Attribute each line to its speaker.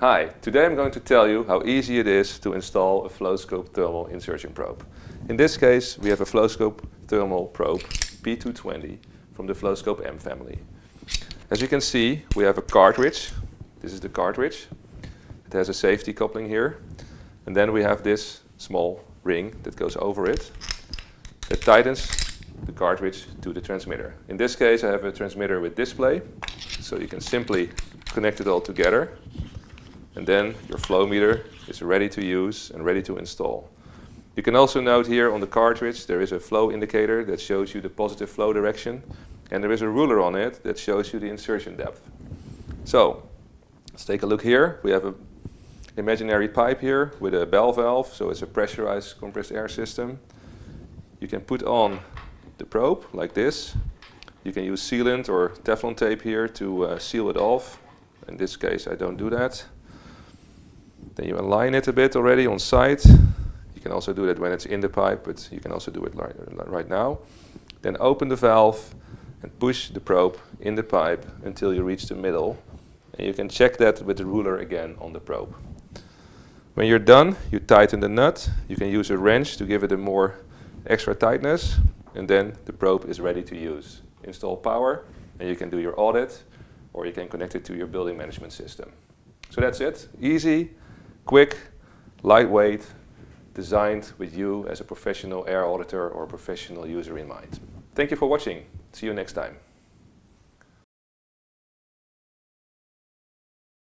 Speaker 1: Hi, today I'm going to tell you how easy it is to install a FlowScope thermal insertion probe. In this case, we have a FlowScope Thermal Probe P220 from the FlowScope M family. As you can see, we have a cartridge. This is the cartridge. It has a safety coupling here. And then we have this small ring that goes over it that tightens the cartridge to the transmitter. In this case, I have a transmitter with display, so you can simply connect it all together. And then your flow meter is ready to use and ready to install. You can also note here on the cartridge there is a flow indicator that shows you the positive flow direction, and there is a ruler on it that shows you the insertion depth. So let's take a look here. We have an imaginary pipe here with a bell valve, so it's a pressurized compressed air system. You can put on the probe like this. You can use sealant or Teflon tape here to seal it off. In this case I don't do that. Then you align it a bit already on site. You can also do that when it's in the pipe, but you can also do it right now. Then open the valve and push the probe in the pipe until you reach the middle. And you can check that with the ruler again on the probe. When you're done, you tighten the nut. You can use a wrench to give it a more extra tightness. And then the probe is ready to use. Install power, and you can do your audit, or you can connect it to your building management system. So that's it. Easy, quick, lightweight, designed with you as a professional air auditor or professional user in mind. Thank you for watching. See you next time.